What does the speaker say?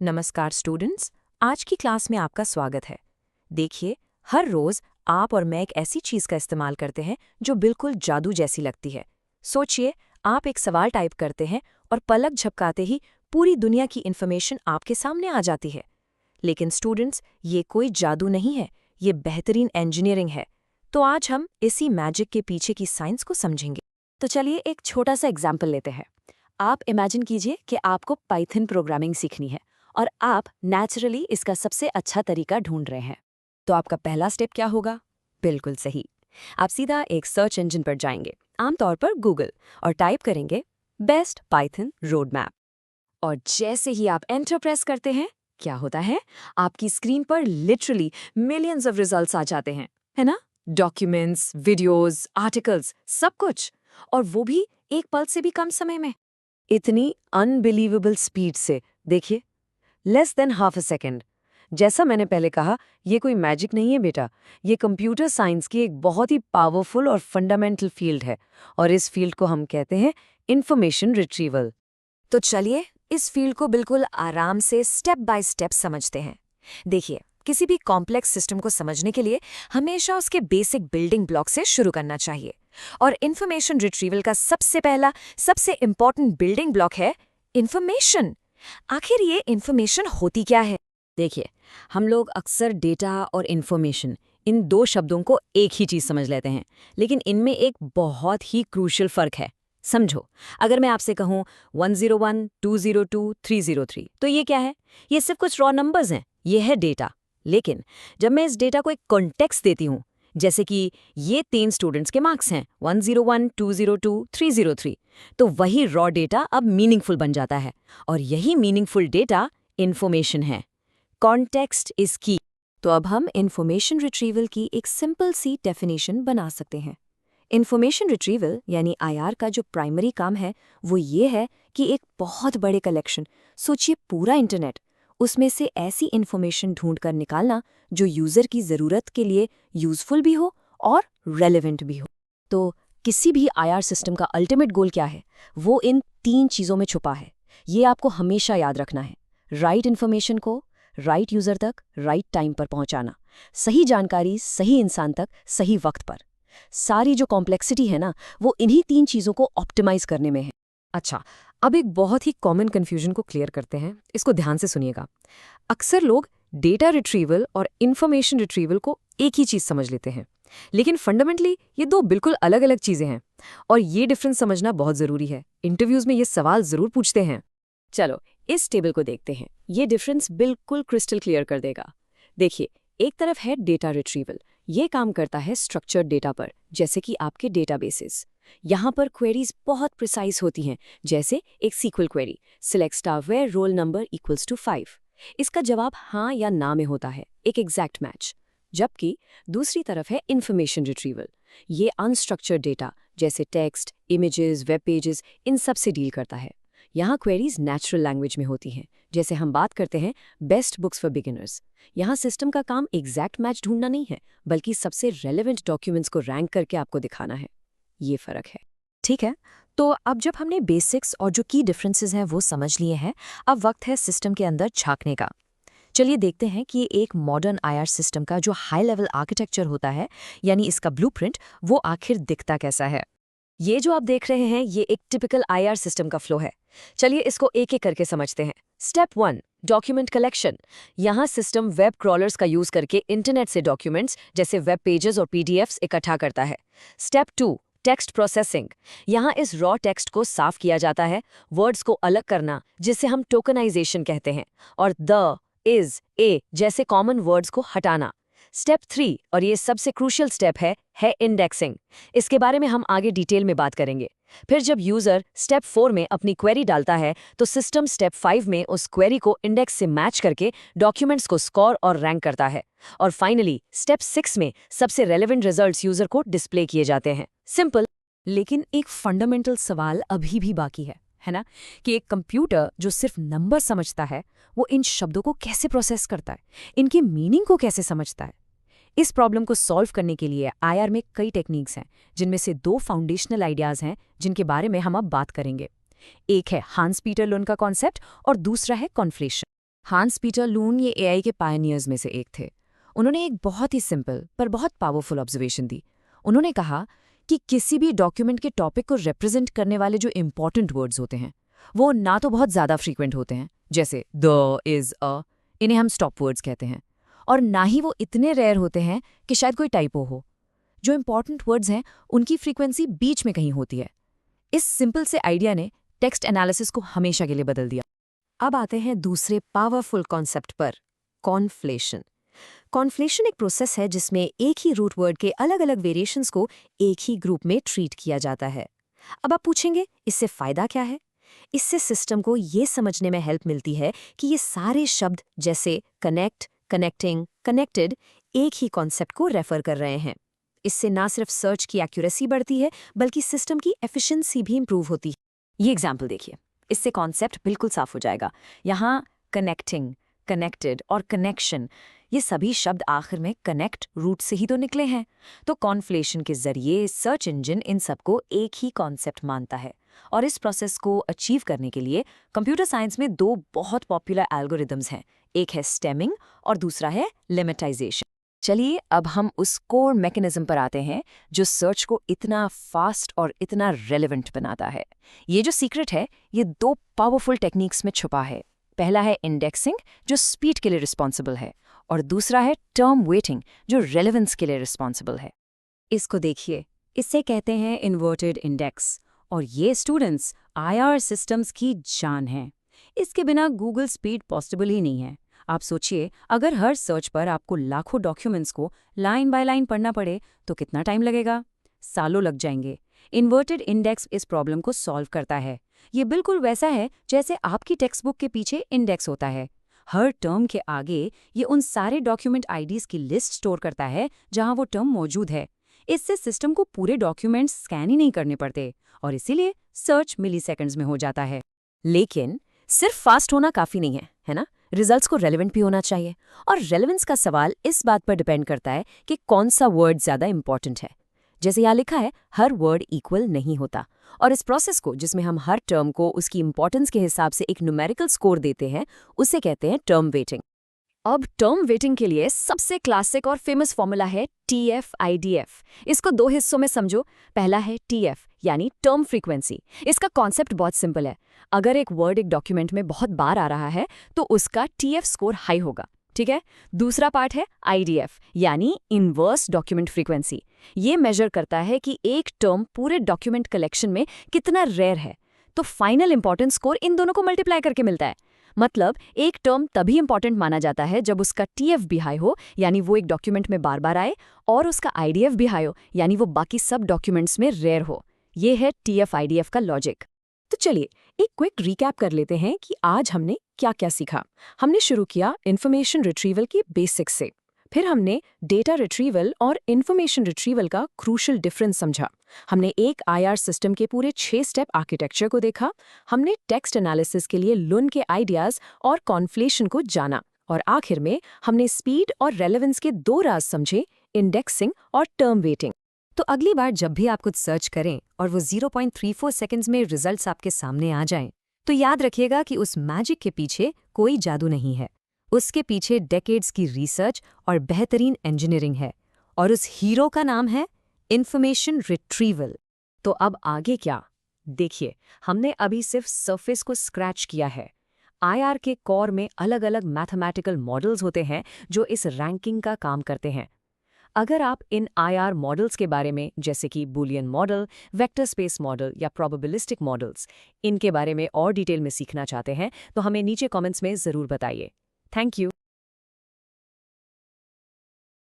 नमस्कार स्टूडेंट्स, आज की क्लास में आपका स्वागत है। देखिए, हर रोज आप और मैं एक ऐसी चीज का इस्तेमाल करते हैं जो बिल्कुल जादू जैसी लगती है। सोचिए, आप एक सवाल टाइप करते हैं और पलक झपकाते ही पूरी दुनिया की इन्फॉर्मेशन आपके सामने आ जाती है। लेकिन स्टूडेंट्स, ये कोई जादू नहीं है, ये बेहतरीन इंजीनियरिंग है। तो आज हम इसी मैजिक के पीछे की साइंस को समझेंगे। तो चलिए एक छोटा सा एग्जाम्पल लेते हैं। आप इमेजिन कीजिए कि आपको पाइथन प्रोग्रामिंग सीखनी है और आप नेचुरली इसका सबसे अच्छा तरीका ढूंढ रहे हैं। तो आपका पहला स्टेप क्या होगा? बिल्कुल सही, आप सीधा एक सर्च इंजन पर जाएंगे, आमतौर पर गूगल, और टाइप करेंगे बेस्ट पाइथन रोड मैप। और जैसे ही आप एंटर प्रेस करते हैं, क्या होता है? आपकी स्क्रीन पर लिटरली मिलियंस ऑफ रिजल्ट्स आ जाते हैं, है ना? डॉक्यूमेंट्स, वीडियोस, आर्टिकल्स, सब कुछ। और वो भी एक पल से भी कम समय में। इतनी अनबिलीवेबल स्पीड से, देखिए, less than half a second. जैसा मैंने पहले कहा, ये कोई मैजिक नहीं है बेटा, ये कंप्यूटर साइंस की एक बहुत ही पावरफुल और फंडामेंटल फील्ड है, और इस फील्ड को हम कहते हैं इंफॉर्मेशन रिट्रीवल। तो चलिए इस फील्ड को बिल्कुल आराम से स्टेप बाय स्टेप समझते हैं। देखिए, किसी भी कॉम्प्लेक्स सिस्टम को समझने के लिए हमेशा उसके बेसिक बिल्डिंग ब्लॉक से शुरू करना चाहिए। और इंफॉर्मेशन रिट्रीवल का सबसे पहला, सबसे इंपॉर्टेंट बिल्डिंग ब्लॉक है इंफॉर्मेशन। आखिर ये इंफॉर्मेशन होती क्या है? देखिए, हम लोग अक्सर डेटा और इन्फॉर्मेशन, इन दो शब्दों को एक ही चीज समझ लेते हैं, लेकिन इनमें एक बहुत ही क्रूशियल फर्क है। समझो, अगर मैं आपसे कहूं 101, 202, 303, तो ये क्या है? ये सिर्फ कुछ रॉ नंबर्स हैं, ये है डेटा। लेकिन जब मैं इस डेटा को एक कॉन्टेक्स्ट देती हूं, जैसे कि ये 3 स्टूडेंट्स के मार्क्स हैं, 101, 202, 303, तो वही रॉ डेटा अब मीनिंगफुल बन जाता है, और यही मीनिंगफुल डेटा इन्फॉर्मेशन है। कॉन्टेक्स्ट इज की। तो अब हम इंफॉर्मेशन रिट्रीवल की एक सिंपल सी डेफिनेशन बना सकते हैं। इंफॉर्मेशन रिट्रीवल यानी आईआर का जो प्राइमरी काम है वो ये है कि एक बहुत बड़े कलेक्शन, सोचिए पूरा इंटरनेट, उसमें से ऐसी इंफॉर्मेशन ढूंढ कर निकालना जो यूजर की जरूरत के लिए यूजफुल भी हो और रेलेवेंट भी हो। तो किसी भी आईआर सिस्टम का अल्टीमेट गोल क्या है? वो इन 3 चीज़ों में छुपा है। ये आपको हमेशा याद रखना है। राइट इन्फॉर्मेशन को राइट यूज़र तक राइट टाइम पर पहुंचाना, सही जानकारी सही इंसान तक सही वक्त पर। सारी जो कॉम्प्लेक्सिटी है ना, वो इन्हीं 3 चीज़ों को ऑप्टिमाइज करने में है। अच्छा, अब एक बहुत ही कॉमन कंफ्यूजन को क्लियर करते हैं, इसको ध्यान से सुनिएगा। अक्सर लोग डेटा रिट्रीवल और इन्फॉर्मेशन रिट्रीवल को एक ही चीज समझ लेते हैं, लेकिन फंडामेंटली ये दो बिल्कुल अलग अलग चीजें हैं, और ये डिफरेंस समझना बहुत जरूरी है। इंटरव्यूज में ये सवाल जरूर पूछते हैं। चलो इस टेबल को देखते हैं, ये डिफरेंस बिल्कुल क्रिस्टल क्लियर कर देगा। देखिए, एक तरफ है डेटा रिट्रीवल, ये काम करता है स्ट्रक्चर्ड डेटा पर, जैसे कि आपके डेटाबेसेस। यहाँ पर क्वेरीज बहुत प्रिसाइज होती हैं, जैसे एक SQL query, select star where roll number equals to 5। इसका जवाब हाँ या ना में होता है, एक एग्जैक्ट मैच। जबकि दूसरी तरफ है इंफॉर्मेशन रिट्रीवल, ये अनस्ट्रक्चर्ड डेटा जैसे टेक्स्ट, इमेजेस, वेब पेजेस, इन सब से डील करता है। यहाँ क्वेरीज नेचुरल लैंग्वेज में होती हैं, जैसे हम बात करते हैं बेस्ट बुक्स फॉर बिगिनर्स। यहाँ सिस्टम का काम एग्जैक्ट मैच ढूंढना नहीं है, बल्कि सबसे रेलेवेंट डॉक्यूमेंट्स को रैंक करके आपको दिखाना है। ये फर्क है। ठीक है, तो अब जब हमने बेसिक्स और जो की डिफरेंसेस हैं वो समझ लिए हैं, अब वक्त है सिस्टम के अंदर झांकने का। चलिए देखते हैं कि एक मॉडर्न आईआर सिस्टम का जो हाई लेवल आर्किटेक्चर होता है, यानी इसका ब्लूप्रिंट, वो आखिर दिखता कैसा है। ये जो आप देख रहे हैं, ये एक टिपिकल आईआर सिस्टम का फ्लो है। चलिए इसको एक एक करके समझते हैं। Step 1, document collection. यहाँ सिस्टम वेब क्रॉलर्स का यूज करके इंटरनेट से डॉक्यूमेंट्स जैसे वेब पेजेस और पीडीएफ्स इकट्ठा करता है। Step 2, text processing. यहाँ इस रॉ टेक्स्ट को साफ किया जाता है, वर्ड्स को अलग करना, जिसे हम टोकनाइजेशन कहते हैं, और द, इज, ए जैसे कॉमन वर्ड्स को हटाना। स्टेप 3, और ये सबसे क्रूशियल स्टेप है इंडेक्सिंग। इसके बारे में हम आगे डिटेल में बात करेंगे। फिर जब यूजर स्टेप 4 में अपनी क्वेरी डालता है, तो सिस्टम स्टेप 5 में उस क्वेरी को इंडेक्स से मैच करके डॉक्यूमेंट्स को स्कोर और रैंक करता है। और फाइनली स्टेप 6 में सबसे रेलेवेंट रिजल्ट्स यूजर को डिस्प्ले किए जाते हैं। सिंपल। लेकिन एक फंडामेंटल सवाल अभी भी बाकी है ना, कि एक कंप्यूटर जो सिर्फ नंबर समझता है, वो इन शब्दों को कैसे प्रोसेस करता है, इनकी मीनिंग को कैसे समझता है। इस प्रॉब्लम को सॉल्व करने के लिए आईआर में कई टेक्निक्स हैं, जिनमें से 2 फाउंडेशनल आइडियाज हैं जिनके बारे में हम अब बात करेंगे। एक है हांस पीटर लुन का कॉन्सेप्ट और दूसरा है कॉन्फ्लेशन। हांस पीटर लून ये एआई के पायनियर्स में से एक थे। उन्होंने एक बहुत ही सिंपल पर बहुत पावरफुल ऑब्जर्वेशन दी। उन्होंने कहा कि किसी भी डॉक्यूमेंट के टॉपिक को रिप्रेजेंट करने वाले जो इंपॉर्टेंट वर्ड्स होते हैं वो ना तो बहुत ज़्यादा फ्रीक्वेंट होते हैं, जैसे द, इज, अ, इन्हें हम स्टॉप वर्ड्स कहते हैं, और ना ही वो इतने रेयर होते हैं कि शायद कोई टाइपो हो। जो इंपॉर्टेंट वर्ड्स हैं उनकी फ्रीक्वेंसी बीच में कहीं होती है। इस सिंपल से आइडिया ने टेक्स्ट एनालिसिस को हमेशा के लिए बदल दिया। अब आते हैं दूसरे पावरफुल कॉन्सेप्ट पर, कॉन्फ्लेशन। कॉन्फ्लेशन एक प्रोसेस है जिसमें एक ही रूट वर्ड के अलग अलग वेरिएशंस को एक ही ग्रुप में ट्रीट किया जाता है। अब आप पूछेंगे इससे फायदा क्या है? इससे सिस्टम को ये समझने में हेल्प मिलती है कि ये सारे शब्द जैसे कनेक्ट, कनेक्टिंग, कनेक्टेड एक ही कॉन्सेप्ट को रेफर कर रहे हैं। इससे ना सिर्फ सर्च की एक्यूरेसी बढ़ती है बल्कि सिस्टम की एफिशिएंसी भी इंप्रूव होती है। ये एग्जाम्पल देखिए, इससे कॉन्सेप्ट बिल्कुल साफ हो जाएगा। यहाँ कनेक्टिंग, कनेक्टेड और कनेक्शन ये सभी शब्द आखिर में कनेक्ट रूट से ही तो निकले हैं। तो कॉन्फ्लेशन के जरिए सर्च इंजन इन सबको एक ही कॉन्सेप्ट मानता है। और इस प्रोसेस को अचीव करने के लिए कंप्यूटर साइंस में दो बहुत पॉपुलर एल्गोरिदम्स हैं। एक है स्टेमिंग और दूसरा है लेमेटाइजेशन। चलिए अब हम उस कोर मैकेनिज्म पर आते हैं जो सर्च को इतना फास्ट और इतना रेलेवेंट बनाता है। ये जो सीक्रेट है ये दो पावरफुल टेक्निक्स में छुपा है। पहला है इंडेक्सिंग जो स्पीड के लिए रिस्पॉन्सिबल है, और दूसरा है टर्म वेटिंग जो रेलेवेंस के लिए रिस्पॉन्सिबल है। इसको देखिए, इससे कहते हैं इन्वर्टेड इंडेक्स, और ये स्टूडेंट्स आईआर सिस्टम्स की जान है। इसके बिना गूगल स्पीड पॉसिबल ही नहीं है। आप सोचिए, अगर हर सर्च पर आपको लाखों डॉक्यूमेंट्स को लाइन बाय लाइन पढ़ना पड़े तो कितना टाइम लगेगा? सालों लग जाएंगे। इन्वर्टेड इंडेक्स इस प्रॉब्लम को सॉल्व करता है। ये बिल्कुल वैसा है जैसे आपकी टेक्स्ट बुक के पीछे इंडेक्स होता है। हर टर्म के आगे ये उन सारे डॉक्यूमेंट आईडीज की लिस्ट स्टोर करता है जहां वो टर्म मौजूद है। इससे सिस्टम को पूरे डॉक्यूमेंट्स स्कैन ही नहीं करने पड़ते, और इसीलिए सर्च मिलीसेकंड्स में हो जाता है। लेकिन सिर्फ फास्ट होना काफी नहीं है ना? रिजल्ट्स को रेलेवेंट भी होना चाहिए। और रेलेवेंस का सवाल इस बात पर डिपेंड करता है कि कौन सा वर्ड ज्यादा इंपॉर्टेंट है। जैसे यहाँ लिखा है, हर वर्ड इक्वल नहीं होता, और इस प्रोसेस को जिसमें हम हर टर्म को उसकी इंपॉर्टेंस के हिसाब से एक न्यूमेरिकल स्कोर देते हैं उसे कहते हैं टर्म वेटिंग। अब टर्म वेटिंग के लिए सबसे क्लासिक और फेमस फॉर्मूला है TF-IDF। इसको दो हिस्सों में समझो। पहला है TF यानी टर्म फ्रीक्वेंसी। इसका कॉन्सेप्ट बहुत सिंपल है। अगर एक वर्ड एक डॉक्यूमेंट में बहुत बार आ रहा है तो उसका TF स्कोर हाई होगा, ठीक है। दूसरा पार्ट है IDF यानी इनवर्स डॉक्यूमेंट फ्रीक्वेंसी। ये मेजर करता है कि एक टर्म पूरे डॉक्यूमेंट कलेक्शन में कितना रेयर है। तो फाइनल इंपॉर्टेंस स्कोर इन दोनों को मल्टीप्लाई करके मिलता है। मतलब एक टर्म तभी इंपॉर्टेंट माना जाता है जब उसका TF भी हाई हो, यानी वो एक डॉक्यूमेंट में बार बार आए, और उसका IDF भी हाई हो, यानी वो बाकी सब डॉक्यूमेंट्स में रेयर हो। ये है TF-IDF का लॉजिक। तो चलिए एक क्विक रिकैप कर लेते हैं कि आज हमने क्या क्या सीखा। हमने शुरू किया इन्फॉर्मेशन रिट्रीवल के बेसिक्स से, फिर हमने डेटा रिट्रीवल और इन्फॉर्मेशन रिट्रीवल का क्रूशल डिफरेंस समझा। हमने एक IR सिस्टम के पूरे 6 स्टेप आर्किटेक्चर को देखा। हमने टेक्स्ट एनालिसिस के लिए लुन के आइडियाज और कॉन्फ्लेशन को जाना, और आखिर में हमने स्पीड और रेलेवेंस के 2 राज समझे, इंडेक्सिंग और टर्म वेटिंग। तो अगली बार जब भी आप कुछ सर्च करें और वो 0.34 सेकंड्स में रिजल्ट्स आपके सामने आ जाएं, तो याद रखिएगा कि उस मैजिक के पीछे कोई जादू नहीं है। उसके पीछे डेकेड्स की रिसर्च और बेहतरीन इंजीनियरिंग है, और उस हीरो का नाम है इन्फॉर्मेशन रिट्रीवल। तो अब आगे क्या? देखिए, हमने अभी सिर्फ सरफेस को स्क्रैच किया है। IR के कोर में अलग अलग मैथमेटिकल मॉडल्स होते हैं जो इस रैंकिंग का काम करते हैं। अगर आप इन IR मॉडल्स के बारे में, जैसे कि Boolean model, vector space model या प्रोबेबिलिस्टिक मॉडल्स, इनके बारे में और डिटेल में सीखना चाहते हैं तो हमें नीचे कमेंट्स में ज़रूर बताइए। Thank you.